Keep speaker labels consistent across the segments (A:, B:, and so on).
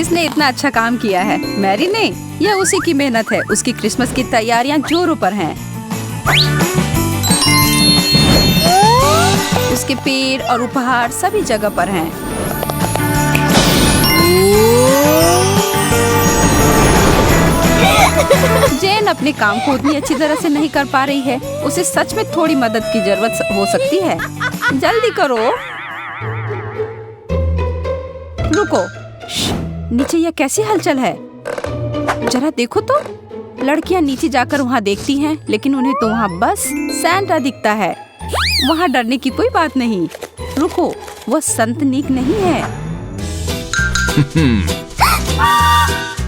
A: किसने इतना अच्छा काम किया है, मैरी ने या उसी की मेहनत है? उसकी क्रिसमस की तैयारियां जोरों पर हैं। उसके पेड़ और उपहार सभी जगह पर हैं। जेन अपने काम को उतनी अच्छी तरह से नहीं कर पा रही है। उसे सच में थोड़ी मदद की जरूरत हो सकती है। जल्दी करो। रुको, नीचे यह कैसी हलचल है? जरा देखो तो। लड़कियां नीचे जाकर वहाँ देखती हैं, लेकिन उन्हें तो वहाँ बस सैंटा दिखता है। वहाँ डरने की कोई बात नहीं। रुको, वह संत निक नहीं है।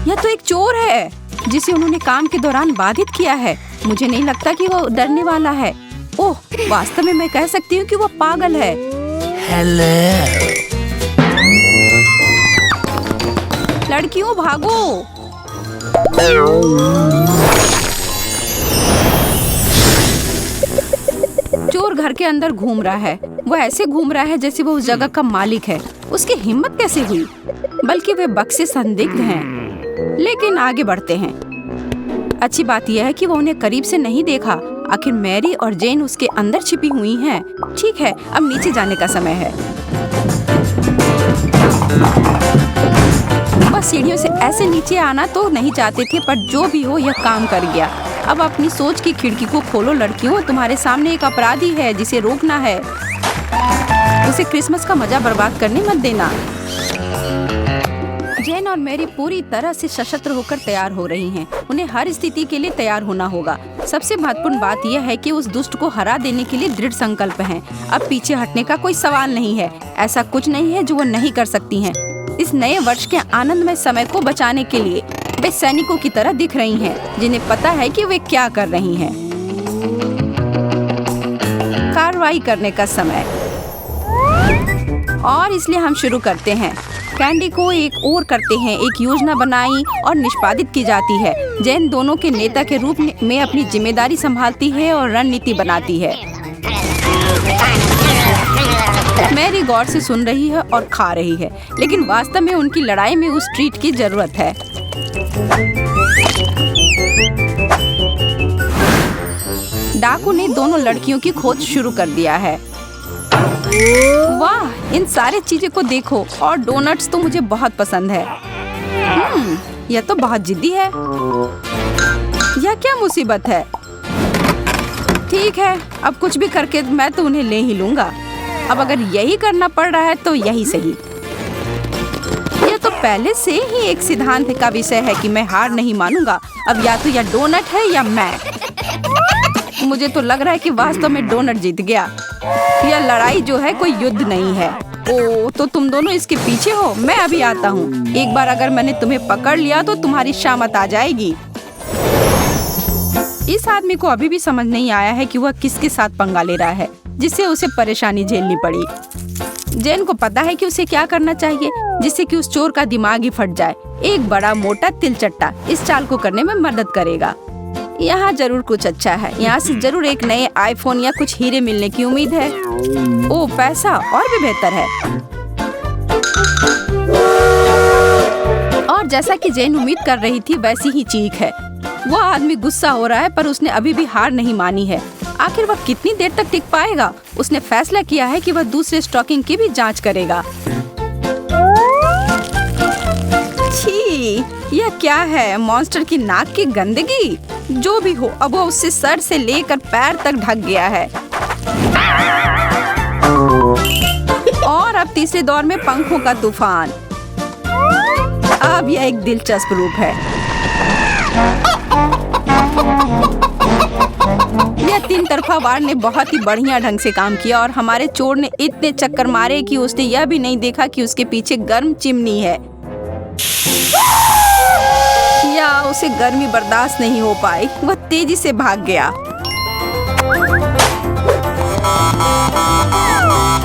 A: यह तो एक चोर है जिसे उन्होंने काम के दौरान बाधित किया है। मुझे नहीं लगता कि वो डरने वाला है। ओह, वास्तव में मैं कह सकती हूँ कि वो पागल है।
B: हेलो।
A: लड़कियों भागो। चोर घर के अंदर घूम रहा है। वो ऐसे घूम रहा है जैसे वो उस जगह का मालिक है। उसकी हिम्मत कैसे हुई? बल्कि वे बक्से संदिग्ध हैं। लेकिन आगे बढ़ते हैं। अच्छी बात यह है कि वो उन्हें करीब से नहीं देखा। आखिर मैरी और जेन उसके अंदर छिपी हुई हैं। ठीक है, अब नीचे जाने का समय है। वह सीढ़ियों से ऐसे नीचे आना तो नहीं चाहते थे, पर जो भी हो यह काम कर गया। अब अपनी सोच की खिड़की को खोलो लड़कियों। तुम्हारे सामने एक अपराधी है जिसे रोकना है। उसे क्रिसमस का मजा बर्बाद करने मत देना। जेन और मैरी पूरी तरह से सशस्त्र होकर तैयार हो रही हैं। उन्हें हर स्थिति के लिए तैयार होना होगा। सबसे महत्वपूर्ण बात यह है कि उस दुष्ट को हरा देने के लिए दृढ़ संकल्प हैं। अब पीछे हटने का कोई सवाल नहीं है। ऐसा कुछ नहीं है जो वो नहीं कर सकती हैं। इस नए वर्ष के आनंदमय समय को बचाने के लिए वे सैनिकों की तरह दिख रही हैं, जिन्हें पता है कि वे क्या कर रही हैं। कार्रवाई करने का समय, और इसलिए हम शुरू करते हैं। कैंडी को एक ओर करते हैं। एक योजना बनाई और निष्पादित की जाती है। जेन दोनों के नेता के रूप में अपनी जिम्मेदारी संभालती है और रणनीति बनाती है। मैरी गौर से सुन रही है और खा रही है, लेकिन वास्तव में उनकी लड़ाई में उस ट्रीट की जरूरत है। डाकू ने दोनों लड़कियों की खोज शुरू कर दिया है। वाह, इन सारी चीजें को देखो, और डोनट्स तो मुझे बहुत पसंद है। यह तो बहुत जिद्दी है। यह क्या मुसीबत है? ठीक है, अब कुछ भी करके मैं तो उन्हें ले ही लूंगा। अब अगर यही करना पड़ रहा है तो यही सही। यह तो पहले से ही एक सिद्धांत का विषय है कि मैं हार नहीं मानूंगा। अब या तो यह डोनट है या मैं। मुझे तो लग रहा है कि वास्तव में डोनट जीत गया। यह लड़ाई जो है कोई युद्ध नहीं है। ओ, तो तुम दोनों इसके पीछे हो। मैं अभी आता हूँ। एक बार अगर मैंने तुम्हें पकड़ लिया तो तुम्हारी शामत आ जाएगी। इस आदमी को अभी भी समझ नहीं आया है कि वह किसके साथ पंगा ले रहा है, जिससे उसे परेशानी झेलनी पड़ी। जेन को पता है कि उसे क्या करना चाहिए, जिससे कि उस चोर का दिमाग ही फट जाए। एक बड़ा मोटा तिलचट्टा इस चाल को करने में मदद करेगा। यहाँ जरूर कुछ अच्छा है। यहाँ से जरूर एक नए आईफोन या कुछ हीरे मिलने की उम्मीद है। ओ, पैसा और भी बेहतर है। और जैसा कि जेन उम्मीद कर रही थी वैसी ही चीख है। वह आदमी गुस्सा हो रहा है, पर उसने अभी भी हार नहीं मानी है। आखिर वह कितनी देर तक टिक पाएगा? उसने फैसला किया है कि वह दूसरे स्टॉकिंग की भी जांच करेगा। छी, यह क्या है? मॉन्स्टर की नाक की गंदगी। जो भी हो, अब वह उससे सर से लेकर पैर तक ढक गया है। और अब तीसरे दौर में पंखों का तूफान। अब यह एक दिलचस्प रूप है। यह 3 तरफा वार ने बहुत ही बढ़िया ढंग से काम किया, और हमारे चोर ने इतने चक्कर मारे कि उसने यह भी नहीं देखा कि उसके पीछे गर्म चिमनी है, या उसे गर्मी बर्दाश्त नहीं हो पाई। वह तेजी से भाग गया।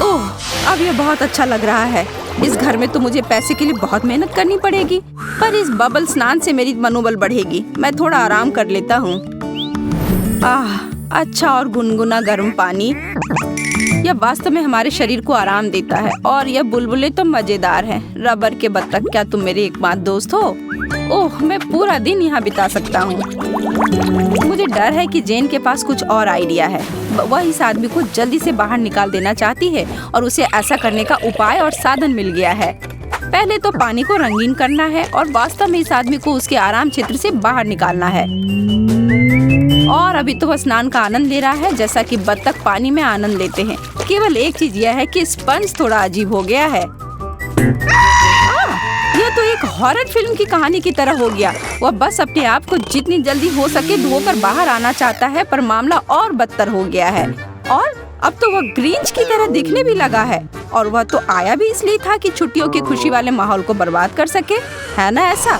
A: ओह, अब यह बहुत अच्छा लग रहा है। इस घर में तो मुझे पैसे के लिए बहुत मेहनत करनी पड़ेगी, पर इस बबल स्नान से मेरी मनोबल बढ़ेगी। मैं थोड़ा आराम कर लेता हूँ। अच्छा और गुनगुना गर्म पानी। यह वास्तव में हमारे शरीर को आराम देता है और यह बुलबुले तो मजेदार हैं। रबर के बत्तख, क्या तुम मेरे एकमात्र दोस्त हो? ओह, मैं पूरा दिन यहाँ बिता सकता हूँ। मुझे डर है कि जेन के पास कुछ और आइडिया है। वह इस आदमी को जल्दी से बाहर निकाल देना चाहती है और उसे ऐसा करने का उपाय और साधन मिल गया है। पहले तो पानी को रंगीन करना है और वास्तव में इस आदमी को उसके आराम क्षेत्र से बाहर निकालना है। और अभी तो वह स्नान का आनंद ले रहा है, जैसा कि बत्तख पानी में आनंद लेते हैं। केवल एक चीज यह है कि स्पंज थोड़ा अजीब हो गया है। यह तो एक हॉरर फिल्म की कहानी की तरह हो गया। वह बस अपने आप को जितनी जल्दी हो सके धोकर बाहर आना चाहता है, पर मामला और बदतर हो गया है। और अब तो वह ग्रिंच की तरह दिखने भी लगा है। और वह तो आया भी इसलिए था कि छुट्टियों के खुशी वाले माहौल को बर्बाद कर सके, है ना ऐसा?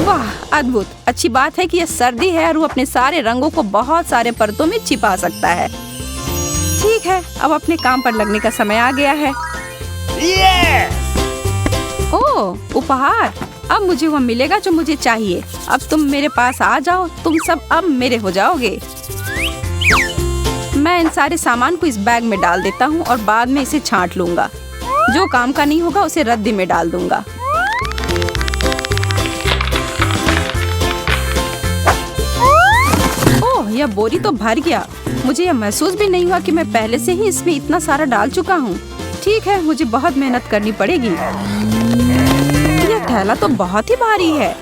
A: वाह, अद्भुत। अच्छी बात है कि यह सर्दी है और वो अपने सारे रंगों को बहुत सारे परतों में छिपा सकता है। ठीक है, अब अपने काम पर लगने का समय आ गया है। ओह, उपहार। अब मुझे वह मिलेगा जो मुझे चाहिए। अब तुम मेरे पास आ जाओ, तुम सब अब मेरे हो जाओगे। मैं इन सारे सामान को इस बैग में डाल देता हूँ और बाद में इसे छांट लूंगा। जो काम का नहीं होगा उसे रद्दी में डाल दूंगा। ओह, यह बोरी तो भर गया। मुझे यह महसूस भी नहीं हुआ कि मैं पहले से ही इसमें इतना सारा डाल चुका हूँ। ठीक है, मुझे बहुत मेहनत करनी पड़ेगी। यह थैला तो बहुत ही भारी है,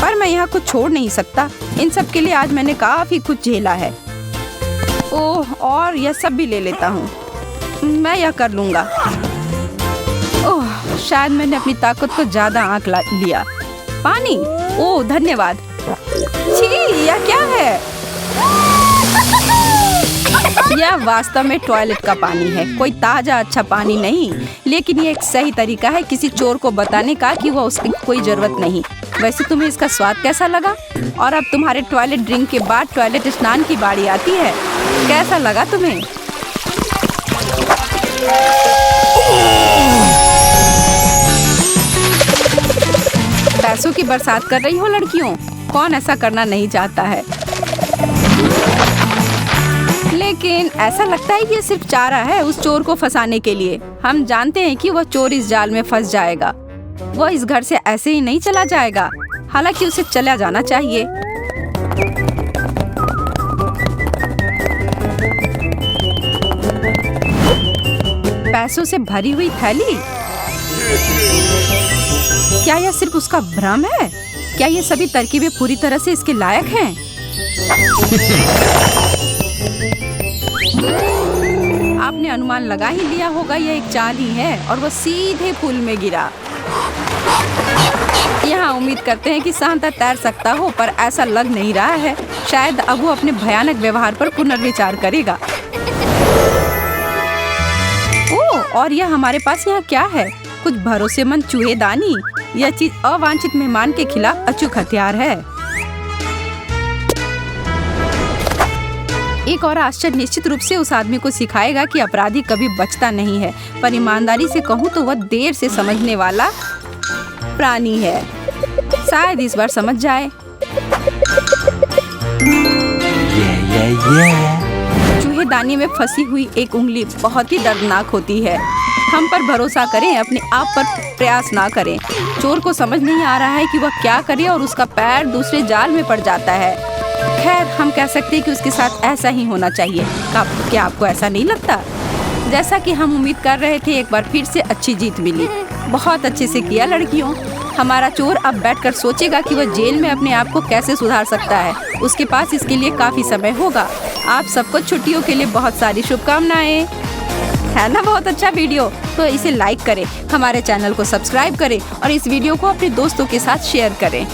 A: पर मैं यहाँ कुछ छोड़ नहीं सकता। इन सब के लिए आज मैंने काफी कुछ झेला है। ओह, और यह सब भी ले लेता हूँ। मैं यह कर लूँगा। ओह, शायद मैंने अपनी ताकत को ज्यादा आंक लिया। पानी, ओह धन्यवाद। छी, यह क्या है? यह वास्तव में टॉयलेट का पानी है, कोई ताजा अच्छा पानी नहीं। लेकिन ये एक सही तरीका है किसी चोर को बताने का कि वह उसकी कोई जरूरत नहीं। वैसे तुम्हें इसका स्वाद कैसा लगा? और अब तुम्हारे टॉयलेट ड्रिंक के बाद टॉयलेट स्नान की बारी आती है। कैसा लगा तुम्हें? पैसों की बरसात कर रही हो लड़कियों? कौन ऐसा करना नहीं चाहता है? लेकिन ऐसा लगता है कि ये सिर्फ चारा है उस चोर को फंसाने के लिए। हम जानते हैं कि वह चोर इस जाल में फंस जाएगा। वह इस घर से ऐसे ही नहीं चला जाएगा, हालांकि उसे चला जाना चाहिए। पैसों से भरी हुई थैली। क्या यह सिर्फ उसका भ्रम है? क्या ये सभी तरकीबें पूरी तरह से इसके लायक हैं? आपने अनुमान लगा ही लिया होगा, यह एक चाल ही है और वह सीधे पुल में गिरा। यहाँ उम्मीद करते हैं कि सांता तैर सकता हो, पर ऐसा लग नहीं रहा है। शायद अब वो अपने भयानक व्यवहार पर पुनर्विचार करेगा। ओह, और यह हमारे पास यहाँ क्या है? कुछ भरोसेमंद चूहेदानी। यह चीज अवांछित मेहमान के खिलाफ अचूक हथियार है। एक और आश्चर्य निश्चित रूप से उस आदमी को सिखाएगा कि अपराधी कभी बचता नहीं है, पर ईमानदारी से कहूँ तो वह देर से समझने वाला प्राणी है। शायद इस बार समझ जाए। चूहेदानी में फंसी हुई एक उंगली बहुत ही दर्दनाक होती है। हम पर भरोसा करें, अपने आप पर प्रयास ना करें। चोर को समझ नहीं आ रहा है कि वह क्या करे और उसका पैर दूसरे जाल में पड़ जाता है। खैर, हम कह सकते हैं कि उसके साथ ऐसा ही होना चाहिए। क्या आपको ऐसा नहीं लगता? जैसा कि हम उम्मीद कर रहे थे, एक बार फिर से अच्छी जीत मिली। बहुत अच्छे से किया लड़कियों। हमारा चोर अब बैठकर सोचेगा कि वह जेल में अपने आप को कैसे सुधार सकता है। उसके पास इसके लिए काफी समय होगा। आप सबको छुट्टियों के लिए बहुत सारी शुभकामनाएं। है ना बहुत अच्छा वीडियो? तो इसे लाइक करें, हमारे चैनल को सब्सक्राइब करें और इस वीडियो को अपने दोस्तों के साथ शेयर करें।